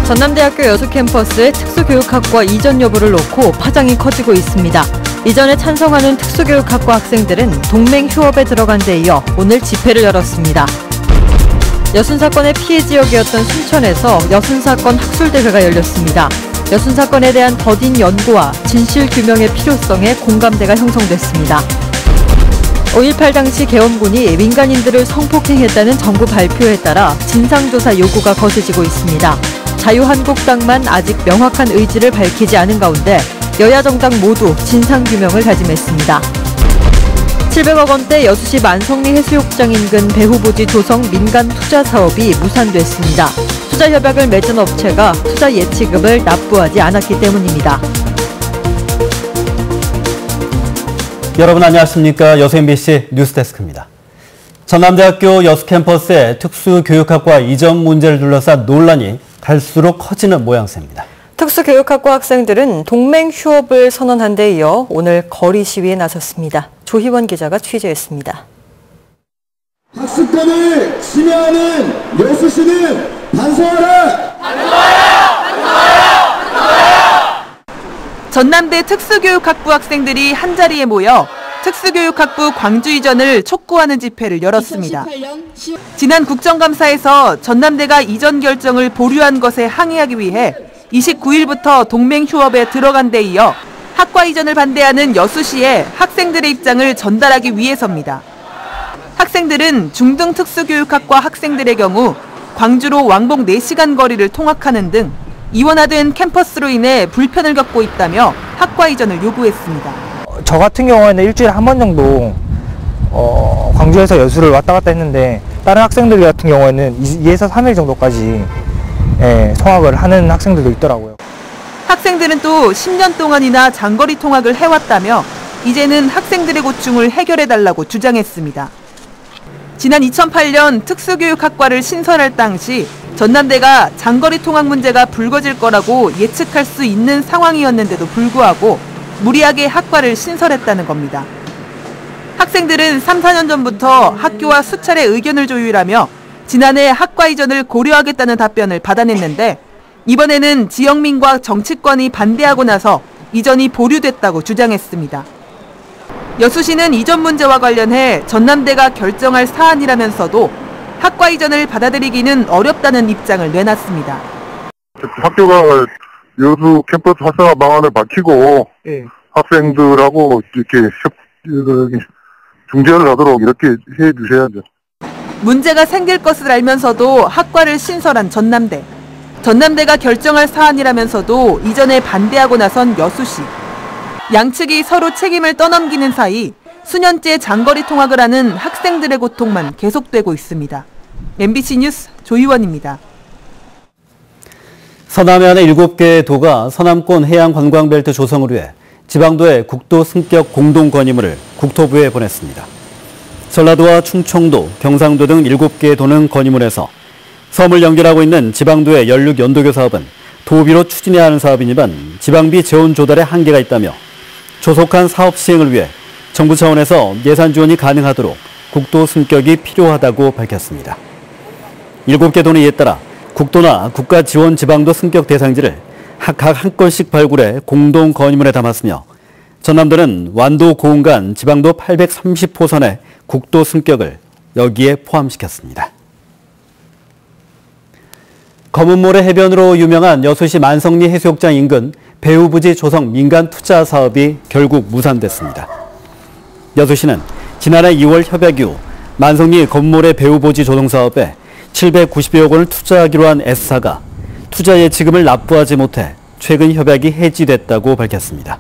전남대학교 여수 캠퍼스의 특수교육학과 이전 여부를 놓고 파장이 커지고 있습니다. 이전에 찬성하는 특수교육학과 학생들은 동맹 휴업에 들어간 데 이어 오늘 집회를 열었습니다. 여순 사건의 피해 지역이었던 순천에서 여순 사건 학술대회가 열렸습니다. 여순 사건에 대한 더딘 연구와 진실 규명의 필요성에 공감대가 형성됐습니다. 5.18 당시 계엄군이 민간인들을 성폭행했다는 정부 발표에 따라 진상조사 요구가 거세지고 있습니다. 자유한국당만 아직 명확한 의지를 밝히지 않은 가운데 여야 정당 모두 진상규명을 다짐했습니다. 700억 원대 여수시 만성리 해수욕장 인근 배후부지 조성 민간 투자 사업이 무산됐습니다. 투자 협약을 맺은 업체가 투자 예치금을 납부하지 않았기 때문입니다. 여러분 안녕하십니까? 여수 MBC 뉴스데스크입니다. 전남대학교 여수 캠퍼스의 특수교육학과 이전 문제를 둘러싼 논란이 갈수록 커지는 모양새입니다. 특수교육학과 학생들은 동맹 휴업을 선언한 데 이어 오늘 거리 시위에 나섰습니다. 조희원 기자가 취재했습니다. 학습권을 침해하는 여수시는 반성하라! 전남대 특수교육학부 학생들이 한자리에 모여 특수교육학부 광주 이전을 촉구하는 집회를 열었습니다. 지난 국정감사에서 전남대가 이전 결정을 보류한 것에 항의하기 위해 29일부터 동맹 휴업에 들어간 데 이어 학과 이전을 반대하는 여수시에 학생들의 입장을 전달하기 위해서입니다. 학생들은 중등 특수교육학과 학생들의 경우 광주로 왕복 4시간 거리를 통학하는 등 이원화된 캠퍼스로 인해 불편을 겪고 있다며 학과 이전을 요구했습니다. 저 같은 경우에는 일주일에 한 번 정도 광주에서 여수를 왔다 갔다 했는데 다른 학생들 같은 경우에는 2에서 3일 정도까지 통학을 하는 학생들도 있더라고요. 학생들은 또 10년 동안이나 장거리 통학을 해왔다며 이제는 학생들의 고충을 해결해달라고 주장했습니다. 지난 2008년 특수교육학과를 신설할 당시 전남대가 장거리 통학 문제가 불거질 거라고 예측할 수 있는 상황이었는데도 불구하고 무리하게 학과를 신설했다는 겁니다. 학생들은 3, 4년 전부터 학교와 수차례 의견을 조율하며 지난해 학과 이전을 고려하겠다는 답변을 받아냈는데 이번에는 지역민과 정치권이 반대하고 나서 이전이 보류됐다고 주장했습니다. 여수시는 이전 문제와 관련해 전남대가 결정할 사안이라면서도 학과 이전을 받아들이기는 어렵다는 입장을 내놨습니다. 학교가 여수 캠퍼스 활성화 방안을 밝히고 학생들하고 이렇게 중재를 하도록 이렇게 해 주셔야죠. 문제가 생길 것을 알면서도 학과를 신설한 전남대. 전남대가 결정할 사안이라면서도 이전에 반대하고 나선 여수시. 양측이 서로 책임을 떠넘기는 사이 수년째 장거리 통학을 하는 학생들의 고통만 계속되고 있습니다. MBC 뉴스 조희원입니다. 서남해안의 7개의 도가 서남권 해양관광벨트 조성을 위해 지방도의 국도 승격 공동 건의물을 국토부에 보냈습니다. 전라도와 충청도, 경상도 등 7개의 도는 건의물에서 섬을 연결하고 있는 지방도의 연륙 연도교 사업은 도비로 추진해야 하는 사업이지만 지방비 재원 조달에 한계가 있다며 조속한 사업 시행을 위해 정부 차원에서 예산 지원이 가능하도록 국도 승격이 필요하다고 밝혔습니다. 7개 도는 이에 따라 국도나 국가 지원 지방도 승격 대상지를 각 한 건씩 발굴해 공동 건의물에 담았으며 전남도는 완도 고흥간 지방도 830호선의 국도 승격을 여기에 포함시켰습니다. 검은모래 해변으로 유명한 여수시 만성리 해수욕장 인근 배후부지 조성 민간 투자 사업이 결국 무산됐습니다. 여수시는 지난해 2월 협약 이후 만성리 검은모래 배후부지 조성 사업에 790여억 원을 투자하기로 한 S사가 투자 예치금을 납부하지 못해 최근 협약이 해지됐다고 밝혔습니다.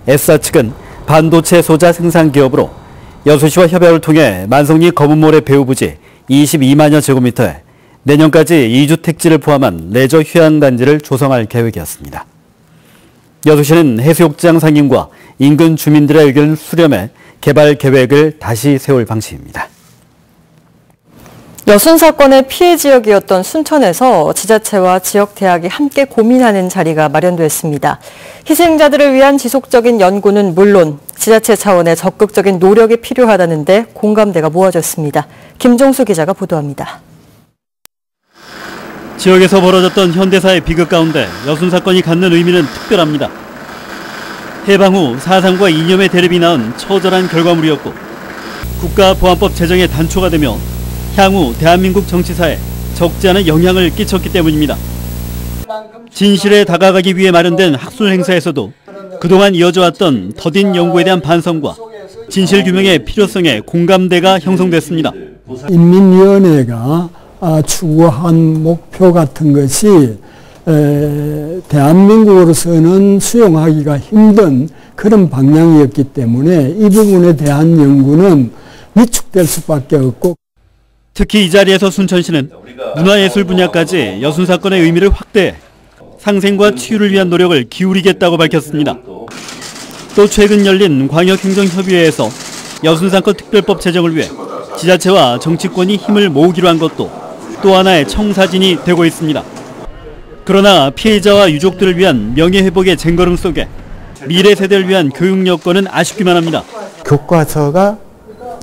S사 측은 반도체 소자 생산 기업으로 여수시와 협약을 통해 만성리 검은모래 배후부지 22만여 제곱미터에 내년까지 2주택지를 포함한 레저 휴양단지를 조성할 계획이었습니다. 여수시는 해수욕장 상인과 인근 주민들의 의견을 수렴해 개발 계획을 다시 세울 방침입니다. 여순 사건의 피해 지역이었던 순천에서 지자체와 지역 대학이 함께 고민하는 자리가 마련됐습니다. 희생자들을 위한 지속적인 연구는 물론 지자체 차원의 적극적인 노력이 필요하다는데 공감대가 모아졌습니다. 김종수 기자가 보도합니다. 지역에서 벌어졌던 현대사의 비극 가운데 여순 사건이 갖는 의미는 특별합니다. 해방 후 사상과 이념의 대립이 낳은 처절한 결과물이었고 국가보안법 제정의 단초가 되며 향후 대한민국 정치사에 적지 않은 영향을 끼쳤기 때문입니다. 진실에 다가가기 위해 마련된 학술 행사에서도 그동안 이어져왔던 더딘 연구에 대한 반성과 진실규명의 필요성에 공감대가 형성됐습니다. 인민위원회가 추구한 목표 같은 것이 대한민국으로서는 수용하기가 힘든 그런 방향이었기 때문에 이 부분에 대한 연구는 위축될 수밖에 없고, 특히 이 자리에서 순천시는 문화예술 분야까지 여순 사건의 의미를 확대해 상생과 치유를 위한 노력을 기울이겠다고 밝혔습니다. 또 최근 열린 광역행정협의회에서 여순 사건 특별법 제정을 위해 지자체와 정치권이 힘을 모으기로 한 것도 또 하나의 청사진이 되고 있습니다. 그러나 피해자와 유족들을 위한 명예회복의 쟁걸음 속에 미래 세대를 위한 교육 여건은 아쉽기만 합니다. 교과서가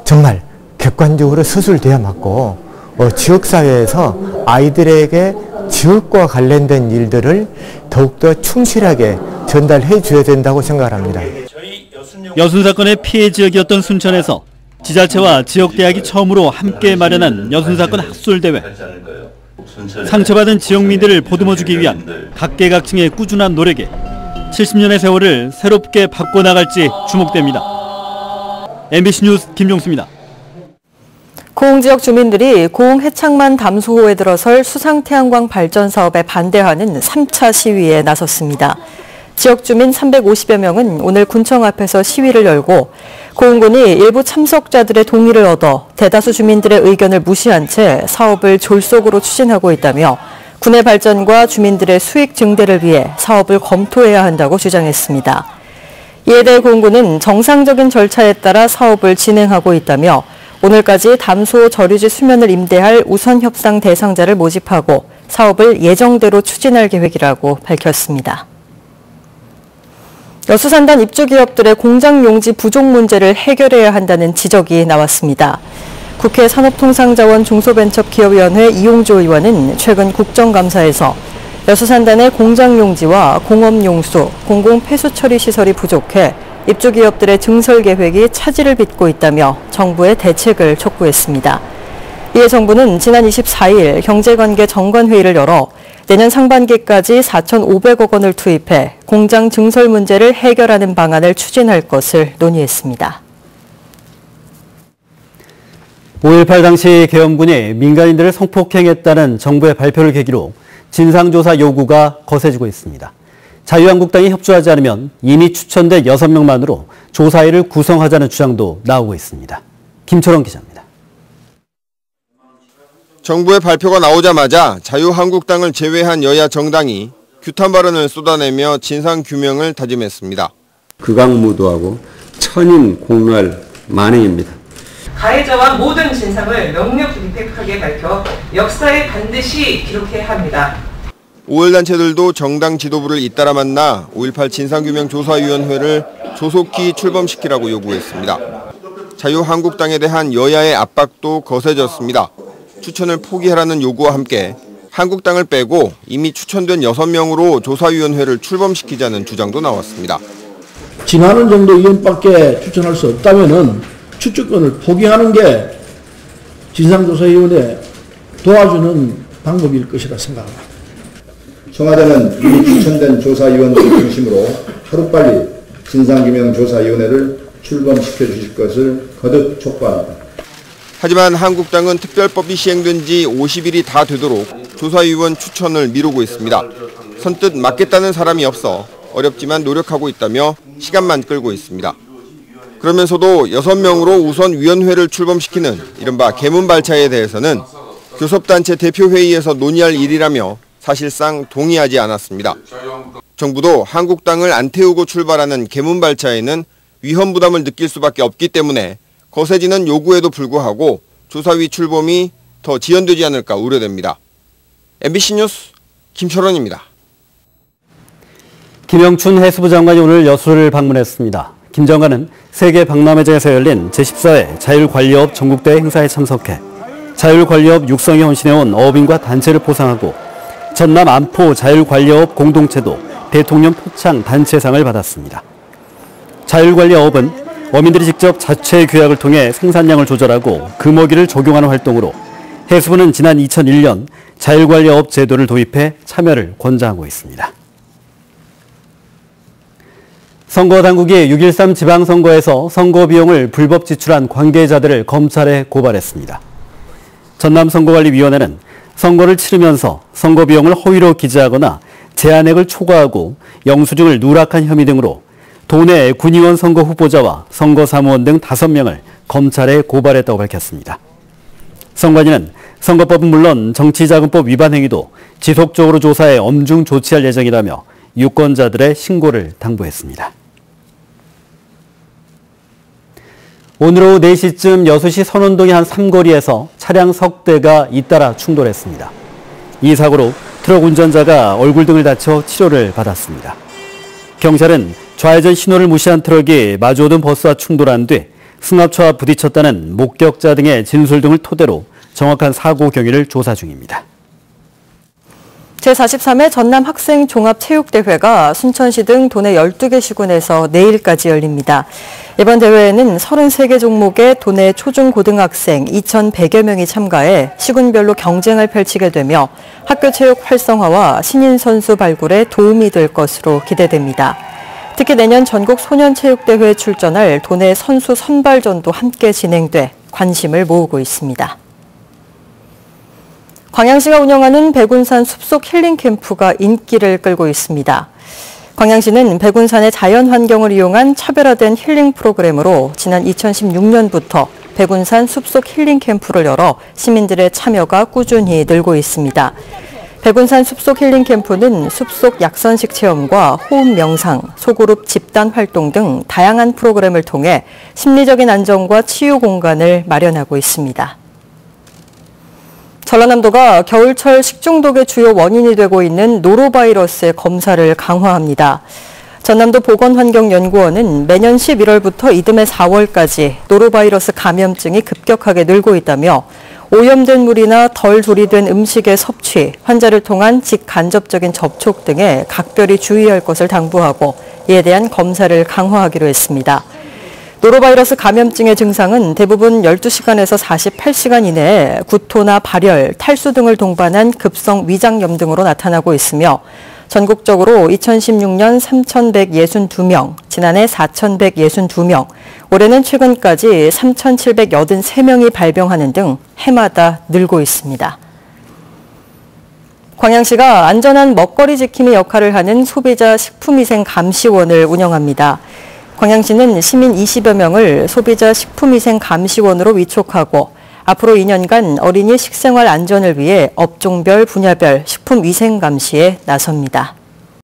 정말 객관적으로 서술돼야 맞고 지역사회에서 아이들에게 지역과 관련된 일들을 더욱더 충실하게 전달해 줘야 된다고 생각합니다. 여순 사건의 피해 지역이었던 순천에서 지자체와 지역대학이 처음으로 함께 마련한 여순 사건 학술대회. 상처받은 지역민들을 보듬어주기 위한 각계각층의 꾸준한 노력에 70년의 세월을 새롭게 바꿔나갈지 주목됩니다. MBC 뉴스 김종수입니다. 고흥지역 주민들이 고흥 해창만 담수호에 들어설 수상태양광 발전 사업에 반대하는 3차 시위에 나섰습니다. 지역 주민 350여 명은 오늘 군청 앞에서 시위를 열고 고흥군이 일부 참석자들의 동의를 얻어 대다수 주민들의 의견을 무시한 채 사업을 졸속으로 추진하고 있다며 군의 발전과 주민들의 수익 증대를 위해 사업을 검토해야 한다고 주장했습니다. 이에 대해 고흥군은 정상적인 절차에 따라 사업을 진행하고 있다며 오늘까지 담수호 저류지 수면을 임대할 우선 협상 대상자를 모집하고 사업을 예정대로 추진할 계획이라고 밝혔습니다. 여수산단 입주기업들의 공장용지 부족 문제를 해결해야 한다는 지적이 나왔습니다. 국회 산업통상자원 중소벤처기업위원회 이용조 의원은 최근 국정감사에서 여수산단의 공장용지와 공업용수, 공공폐수처리 시설이 부족해 입주기업들의 증설 계획이 차질을 빚고 있다며 정부의 대책을 촉구했습니다. 이에 정부는 지난 24일 경제관계 정관회의를 열어 내년 상반기까지 4,500억 원을 투입해 공장 증설 문제를 해결하는 방안을 추진할 것을 논의했습니다. 5.18 당시 계엄군이 민간인들을 성폭행했다는 정부의 발표를 계기로 진상조사 요구가 거세지고 있습니다. 자유한국당이 협조하지 않으면 이미 추천된 6명만으로 조사위를 구성하자는 주장도 나오고 있습니다. 김철원 기자입니다. 정부의 발표가 나오자마자 자유한국당을 제외한 여야 정당이 규탄 발언을 쏟아내며 진상규명을 다짐했습니다. 극악무도하고 천인 공멸 만행입니다. 가해자와 모든 진상을 명명백백하게 밝혀 역사에 반드시 기록해야 합니다. 5월 단체들도 정당 지도부를 잇따라 만나 5.18 진상규명조사위원회를 조속히 출범시키라고 요구했습니다. 자유한국당에 대한 여야의 압박도 거세졌습니다. 추천을 포기하라는 요구와 함께 한국당을 빼고 이미 추천된 6명으로 조사위원회를 출범시키자는 주장도 나왔습니다. 진하는 정도 의원밖에 추천할 수 없다면 추천권을 포기하는 게 진상조사위원회 도와주는 방법일 것이라 생각합니다. 청와대는 이미 추천된 조사위원들 중심으로 하루빨리 진상규명조사위원회를 출범시켜 주실 것을 거듭 촉구합니다. 하지만 한국당은 특별법이 시행된 지 50일이 다 되도록 조사위원 추천을 미루고 있습니다. 선뜻 맡겠다는 사람이 없어 어렵지만 노력하고 있다며 시간만 끌고 있습니다. 그러면서도 6명으로 우선 위원회를 출범시키는 이른바 개문발차에 대해서는 교섭단체 대표회의에서 논의할 일이라며 사실상 동의하지 않았습니다. 정부도 한국당을 안 태우고 출발하는 개문발차에는 위험 부담을 느낄 수밖에 없기 때문에 거세지는 요구에도 불구하고 조사위 출범이 더 지연되지 않을까 우려됩니다. MBC 뉴스 김철원입니다. 김영춘 해수부 장관이 오늘 여수를 방문했습니다. 김 장관은 세계 박람회장에서 열린 제14회 자율관리업 전국대회 행사에 참석해 자율관리업 육성에 헌신해온 어업인과 단체를 포상하고 전남 안포 자율관리업 공동체도 대통령 표창 단체상을 받았습니다. 자율관리업은 어민들이 직접 자체 규약을 통해 생산량을 조절하고 금어기를 적용하는 활동으로 해수부는 지난 2001년 자율관리업 제도를 도입해 참여를 권장하고 있습니다. 선거당국이 6.13 지방선거에서 선거 비용을 불법 지출한 관계자들을 검찰에 고발했습니다. 전남선거관리위원회는 선거를 치르면서 선거 비용을 허위로 기재하거나 제한액을 초과하고 영수증을 누락한 혐의 등으로 도내 군의원 선거 후보자와 선거사무원 등 5명을 검찰에 고발했다고 밝혔습니다. 선관위는 선거법은 물론 정치자금법 위반 행위도 지속적으로 조사해 엄중 조치할 예정이라며 유권자들의 신고를 당부했습니다. 오늘 오후 4시쯤 여수시 선원동의 한 삼거리에서 차량 석 대가 잇따라 충돌했습니다. 이 사고로 트럭 운전자가 얼굴 등을 다쳐 치료를 받았습니다. 경찰은 좌회전 신호를 무시한 트럭이 마주오던 버스와 충돌한 뒤 승합차와 부딪혔다는 목격자 등의 진술 등을 토대로 정확한 사고 경위를 조사 중입니다. 제43회 전남 학생 종합체육대회가 순천시 등 도내 12개 시군에서 내일까지 열립니다. 이번 대회에는 33개 종목의 도내 초중고등학생 2,100여 명이 참가해 시군별로 경쟁을 펼치게 되며 학교 체육 활성화와 신인 선수 발굴에 도움이 될 것으로 기대됩니다. 특히 내년 전국 소년체육대회에 출전할 도내 선수 선발전도 함께 진행돼 관심을 모으고 있습니다. 광양시가 운영하는 백운산 숲속 힐링 캠프가 인기를 끌고 있습니다. 광양시는 백운산의 자연 환경을 이용한 차별화된 힐링 프로그램으로 지난 2016년부터 백운산 숲속 힐링 캠프를 열어 시민들의 참여가 꾸준히 늘고 있습니다. 백운산 숲속 힐링 캠프는 숲속 약선식 체험과 호흡 명상, 소그룹 집단 활동 등 다양한 프로그램을 통해 심리적인 안정과 치유 공간을 마련하고 있습니다. 전라남도가 겨울철 식중독의 주요 원인이 되고 있는 노로바이러스의 검사를 강화합니다. 전남도 보건환경연구원은 매년 11월부터 이듬해 4월까지 노로바이러스 감염증이 급격하게 늘고 있다며 오염된 물이나 덜 조리된 음식의 섭취, 환자를 통한 직간접적인 접촉 등에 각별히 주의할 것을 당부하고 이에 대한 검사를 강화하기로 했습니다. 노로바이러스 감염증의 증상은 대부분 12시간에서 48시간 이내에 구토나 발열, 탈수 등을 동반한 급성 위장염 등으로 나타나고 있으며 전국적으로 2016년 3,162명, 지난해 4,162명, 올해는 최근까지 3,783명이 발병하는 등 해마다 늘고 있습니다. 광양시가 안전한 먹거리 지킴이 역할을 하는 소비자 식품위생 감시원을 운영합니다. 광양시는 시민 20여 명을 소비자 식품위생 감시원으로 위촉하고 앞으로 2년간 어린이 식생활 안전을 위해 업종별, 분야별 식품위생 감시에 나섭니다.